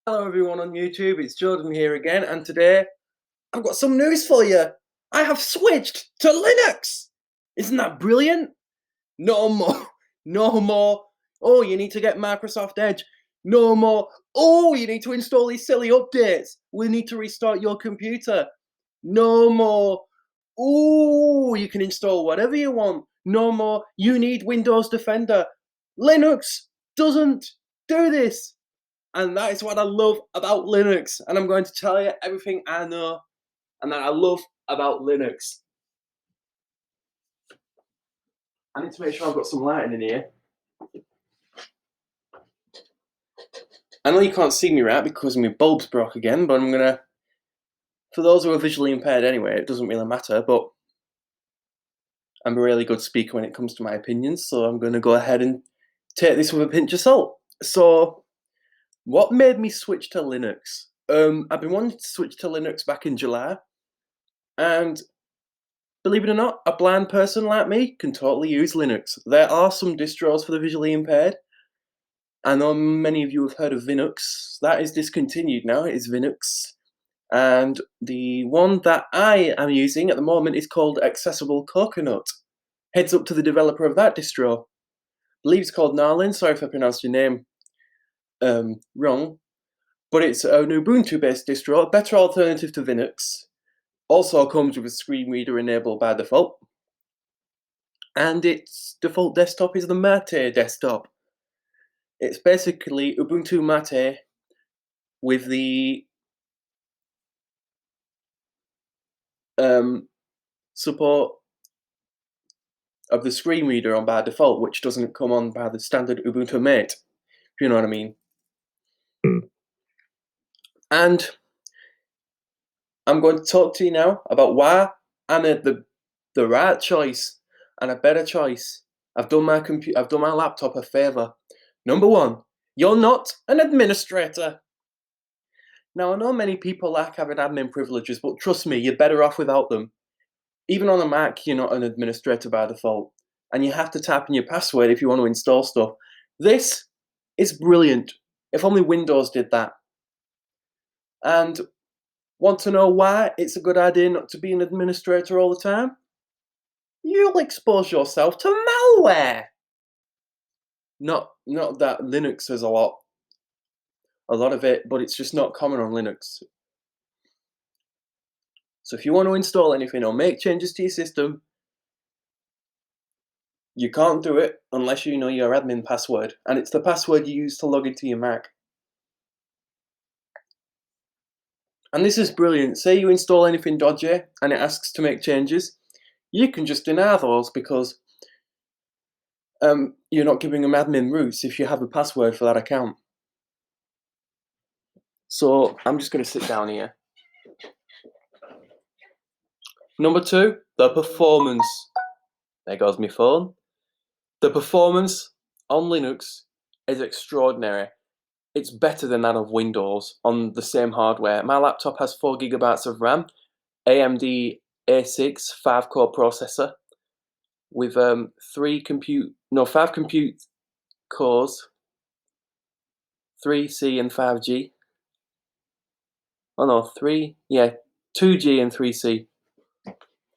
Hello everyone on YouTube, it's Jordan here again, and today I've got some news for you. I have switched to Linux! Isn't that brilliant? No more, no more, oh you need to get Microsoft Edge. No more, oh you need to install these silly updates. We need to restart your computer. No more, oh you can install whatever you want. No more, you need Windows Defender. Linux doesn't do this. And that is what I love about Linux. And I'm going to tell you everything I know and that I love about Linux. I need to make sure I've got some lighting in here. I know you can't see me right because my bulb's broke again, but I'm gonna, for those who are visually impaired anyway, it doesn't really matter, but I'm a really good speaker when it comes to my opinions, so I'm gonna go ahead and take this with a pinch of salt. So, what made me switch to Linux? I've been wanting to switch to Linux back in July, and believe it or not, a blind person like me can totally use Linux. There are some distros for the visually impaired. I know many of you have heard of Linux. That is discontinued now, it is Linux. And the one that I am using at the moment is called Accessible Coconut. Heads up to the developer of that distro. I believe it's called Narlin, sorry if I pronounced your name wrong. But it's an Ubuntu-based distro, a better alternative to Linux. Also comes with a screen reader enabled by default. And its default desktop is the Mate desktop. It's basically Ubuntu Mate with the support of the screen reader on by default, which doesn't come on by the standard Ubuntu Mate, if you know what I mean. And I'm going to talk to you now about why I made the right choice and a better choice. I've done my laptop a favour. Number one, you're not an administrator. Now, I know many people like having admin privileges, but trust me, you're better off without them. Even on a Mac, you're not an administrator by default, and you have to type in your password if you want to install stuff. This is brilliant. If only Windows did that. And want to know why it's a good idea not to be an administrator all the time? You'll expose yourself to malware. Not that Linux has a lot of it, but it's just not common on Linux. So if you want to install anything or make changes to your system, you can't do it unless you know your admin password, and it's the password you use to log into your Mac. And this is brilliant. Say you install anything dodgy and it asks to make changes, you can just deny those because you're not giving them admin roots if you have a password for that account. So I'm just going to sit down here. Number two, the performance. There goes my phone. The performance on Linux is extraordinary. It's better than that of Windows on the same hardware. My laptop has 4 GB of RAM, AMD A6 5-core processor with 5 compute cores, 3C and 5G. Oh no, 2G and 3C.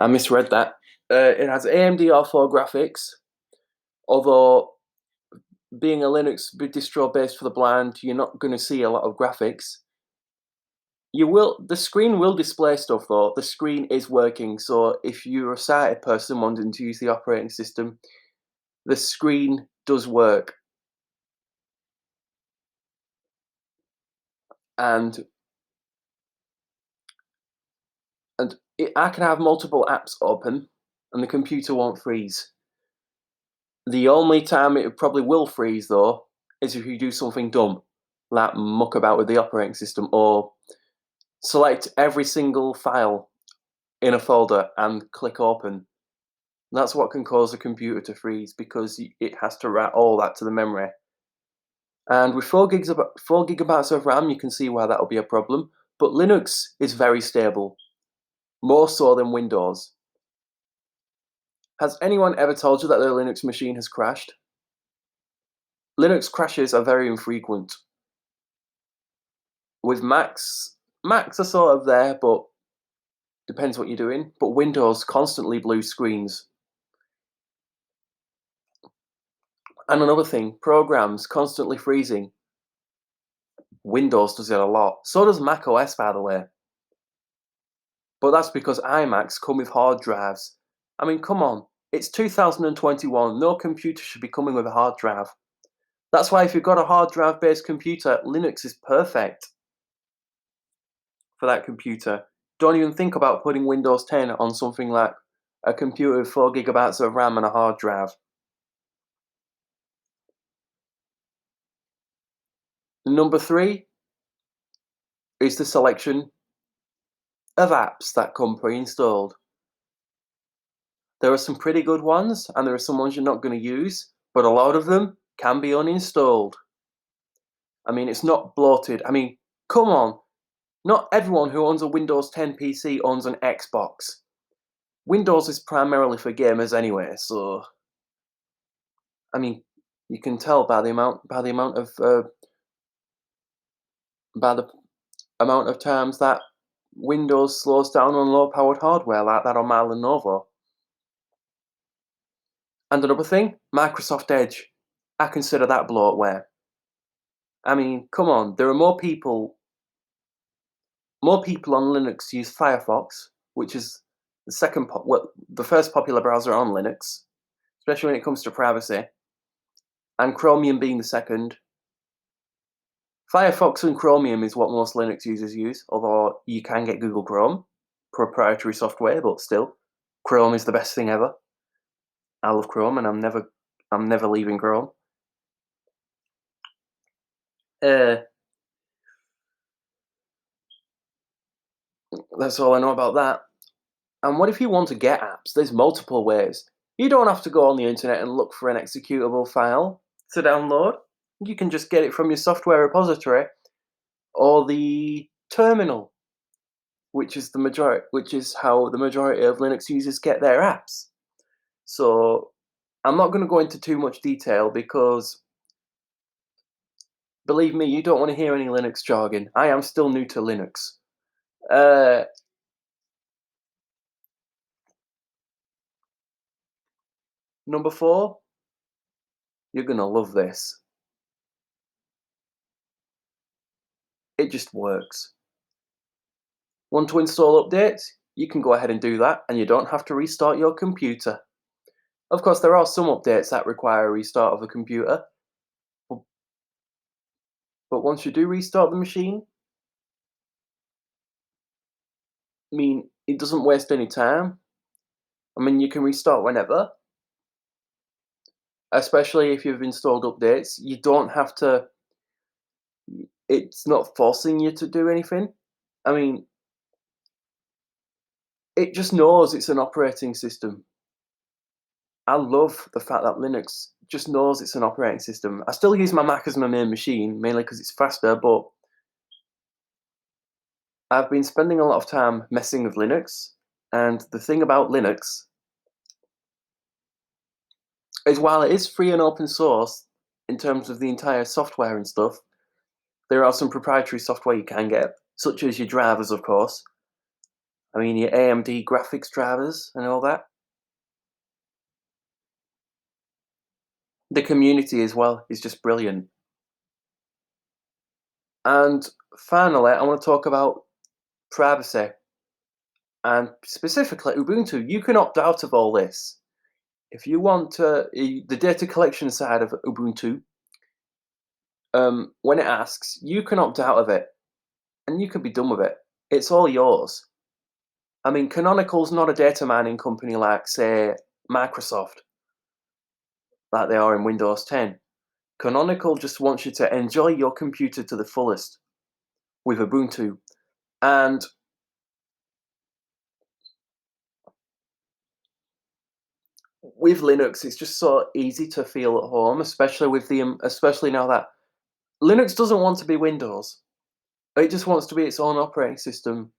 I misread that. It has AMD R4 graphics, although being a Linux distro based for the blind, you're not going to see a lot of graphics. The screen will display stuff though. The screen is working, so if you're a sighted person wanting to use the operating system, the screen does work. And I can have multiple apps open and the computer won't freeze. The only time it probably will freeze though is if you do something dumb, like muck about with the operating system or select every single file in a folder and click open. That's what can cause the computer to freeze because it has to write all that to the memory. And with 4 gigabytes of RAM, you can see why that'll be a problem. But Linux is very stable, more so than Windows. Has anyone ever told you that their Linux machine has crashed? Linux crashes are very infrequent. With Macs are sort of there, but depends what you're doing. But Windows constantly blue screens. And another thing, programs constantly freezing. Windows does it a lot. So does Mac OS, by the way. But that's because iMacs come with hard drives. I mean, come on. It's 2021. No computer should be coming with a hard drive. That's why if you've got a hard drive based computer, Linux is perfect for that computer. Don't even think about putting Windows 10 on something like a computer with 4 gigabytes of RAM and a hard drive. Number 3 is the selection of apps that come pre-installed. There are some pretty good ones, and there are some ones you're not going to use, but a lot of them can be uninstalled. I mean, it's not bloated. I mean, come on. Not everyone who owns a Windows 10 PC owns an Xbox. Windows is primarily for gamers anyway, so I mean, you can tell by the amount of times that Windows slows down on low-powered hardware like that on my Lenovo. And another thing, Microsoft Edge. I consider that bloatware. I mean, come on, there are more people on Linux use Firefox, which is the first popular browser on Linux, especially when it comes to privacy, and Chromium being the second. Firefox and Chromium is what most Linux users use, although you can get Google Chrome, proprietary software, but still, Chrome is the best thing ever. I love Chrome, and I'm never leaving Chrome. Uh, that's all I know about that. And what if you want to get apps? There's multiple ways. You don't have to go on the internet and look for an executable file to download. You can just get it from your software repository or the terminal, which is how the majority of Linux users get their apps. So I'm not going to go into too much detail because believe me, you don't want to hear any Linux jargon. I am still new to Linux. Uh, Number 4, you're going to love this. It just works. Want to install updates? You can go ahead and do that, and you don't have to restart your computer. Of course, there are some updates that require a restart of a computer, but once you do restart the machine, I mean, it doesn't waste any time. I mean, you can restart whenever, especially if you've installed updates. You don't have to, it's not forcing you to do anything. I mean, it just knows it's an operating system. I love the fact that Linux just knows it's an operating system. I still use my Mac as my main machine, mainly because it's faster, but I've been spending a lot of time messing with Linux, and the thing about Linux is while it is free and open source in terms of the entire software and stuff, there are some proprietary software you can get, such as your drivers, of course. I mean, your AMD graphics drivers and all that. The community as well is just brilliant. And finally, I want to talk about privacy and specifically Ubuntu. You can opt out of all this. If you want the data collection side of Ubuntu, when it asks, you can opt out of it and you can be done with it. It's all yours. I mean, Canonical's not a data mining company like, say, Microsoft, like they are in Windows 10. Canonical just wants you to enjoy your computer to the fullest with Ubuntu. And with Linux, it's just so easy to feel at home, especially now that Linux doesn't want to be Windows. It just wants to be its own operating system.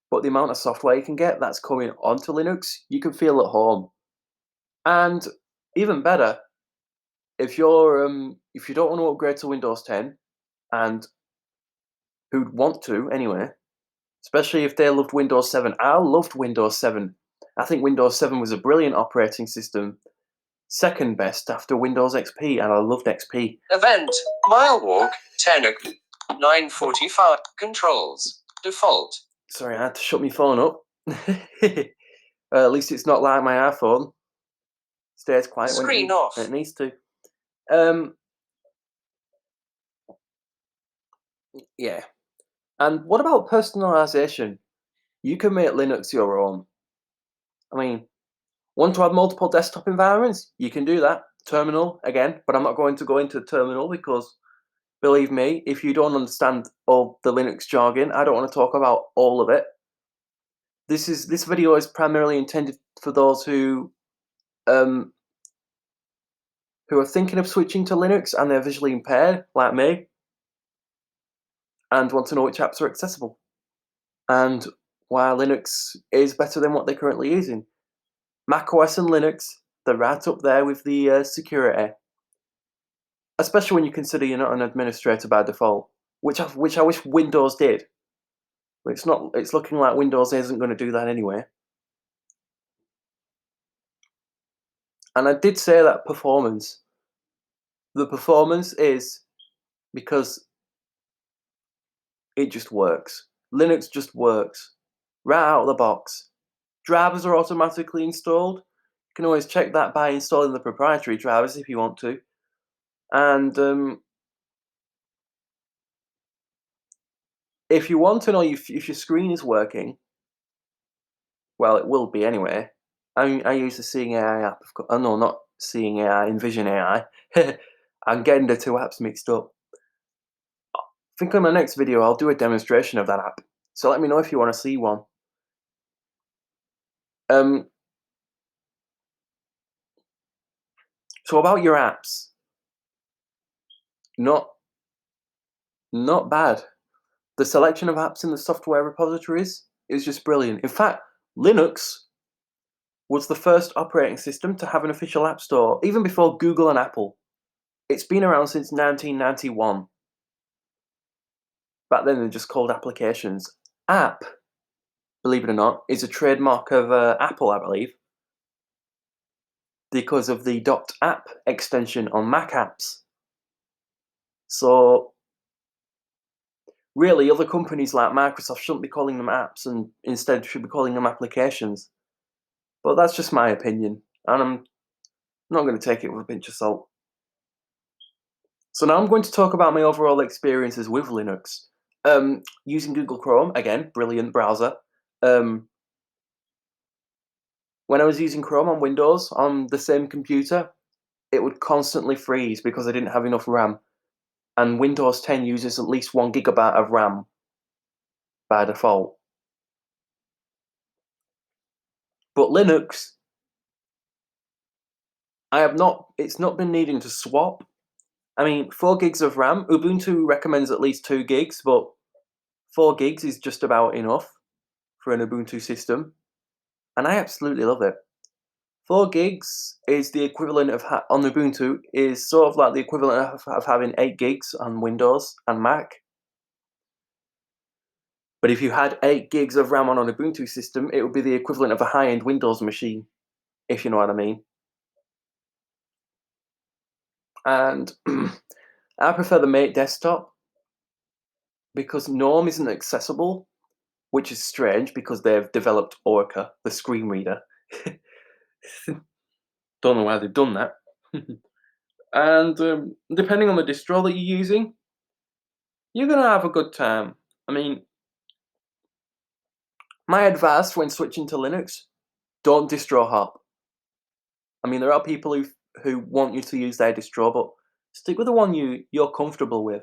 But the amount of software you can get that's coming onto Linux, you can feel at home. And even better, if you don't want to upgrade to Windows 10 and who'd want to anyway, especially if they loved Windows 7. I loved Windows 7. I think Windows 7 was a brilliant operating system, second best after Windows XP, and I loved XP. Event, mile walk, 9:45, controls, default. Sorry, I had to shut my phone up. At least it's not like my iPhone. Stays quiet Screen when off. it needs to. Yeah. And what about personalization? You can make Linux your own. I mean, want to have multiple desktop environments? You can do that. Terminal, again, but I'm not going to go into terminal because, believe me, if you don't understand all the Linux jargon, I don't want to talk about all of it. This video is primarily intended for those who are thinking of switching to Linux and they're visually impaired, like me, and want to know which apps are accessible and why Linux is better than what they're currently using. macOS and Linux, they're right up there with the security, especially when you consider you're not an administrator by default, which I wish Windows did. But it's not. It's looking like Windows isn't going to do that anyway. And I did say that performance. The performance is because it just works. Linux just works right out of the box. Drivers are automatically installed. You can always check that by installing the proprietary drivers if you want to. And if you want to know if your screen is working, well, it will be anyway. I use the Seeing AI app. Oh, no, not Seeing AI, Envision AI. I'm getting the two apps mixed up. I think on my next video I'll do a demonstration of that app. So let me know if you want to see one. So about your apps, not bad. The selection of apps in the software repositories is just brilliant. In fact, Linux was the first operating system to have an official app store, even before Google and Apple. It's been around since 1991. Back then they're just called applications. App, believe it or not, is a trademark of Apple, I believe, because of the .app extension on Mac apps. So really, other companies like Microsoft shouldn't be calling them apps and instead should be calling them applications. But that's just my opinion, and I'm not going to take it with a pinch of salt. So now I'm going to talk about my overall experiences with Linux. Using Google Chrome, again, brilliant browser. When I was using Chrome on Windows on the same computer, it would constantly freeze because I didn't have enough RAM. And Windows 10 uses at least 1 gigabyte of RAM by default. But Linux, it's not been needing to swap. I mean, 4 gigs of RAM, Ubuntu recommends at least 2 gigs, but 4 gigs is just about enough for an Ubuntu system. And I absolutely love it. 4 gigs is the equivalent of, on Ubuntu, is sort of like the equivalent of having 8 gigs on Windows and Mac. But if you had 8 gigs of RAM on an Ubuntu system, it would be the equivalent of a high-end Windows machine, if you know what I mean. And I prefer the Mate desktop because GNOME isn't accessible, which is strange because they've developed Orca, the screen reader. Don't know why they've done that. And depending on the distro that you're using, you're going to have a good time. I mean, my advice when switching to Linux, don't distro hop. I mean, there are people who want you to use their distro, but stick with the one you're comfortable with.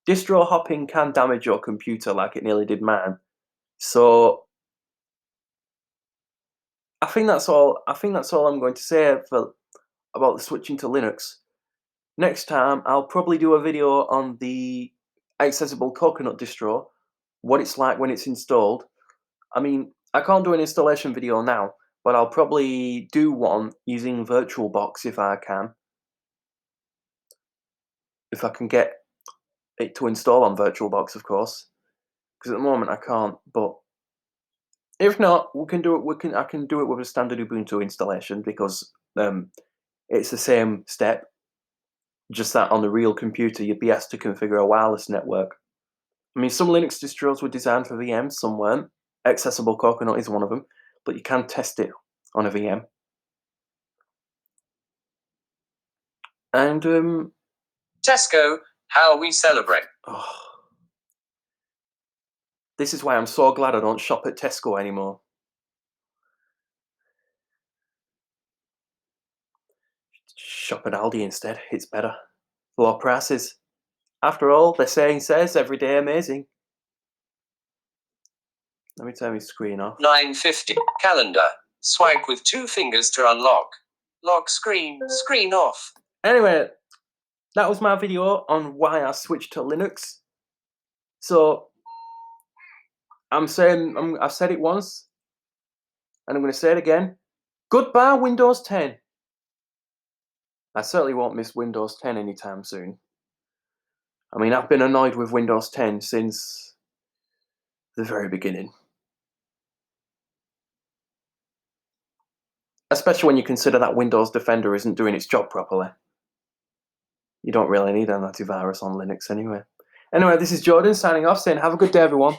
Distro hopping can damage your computer like it nearly did mine. So I think that's all I'm going to say about the switching to Linux. Next time I'll probably do a video on the accessible Coconut distro, what it's like when it's installed. I mean, I can't do an installation video now, but I'll probably do one using VirtualBox if I can. If I can get it to install on VirtualBox, of course. because at the moment I can't. But if not, we can do it. I can do it with a standard Ubuntu installation because it's the same step. Just that on the real computer, you'd be asked to configure a wireless network. I mean, some Linux distros were designed for VMs, some weren't. Accessible Coconut is one of them, but you can test it on a VM. And Tesco, how we celebrate. This is why I'm so glad I don't shop at Tesco anymore. Shop at Aldi instead, it's better. Low prices. After all, the saying says, every day amazing. Let me turn my screen off. 9:50. Calendar. Swipe with 2 fingers to unlock. Lock screen. Screen off. Anyway, that was my video on why I switched to Linux. So, I've said it once, and I'm going to say it again. Goodbye, Windows 10. I certainly won't miss Windows 10 anytime soon. I mean, I've been annoyed with Windows 10 since the very beginning. Especially when you consider that Windows Defender isn't doing its job properly. You don't really need an antivirus on Linux anyway. Anyway, this is Jordan signing off saying have a good day, everyone.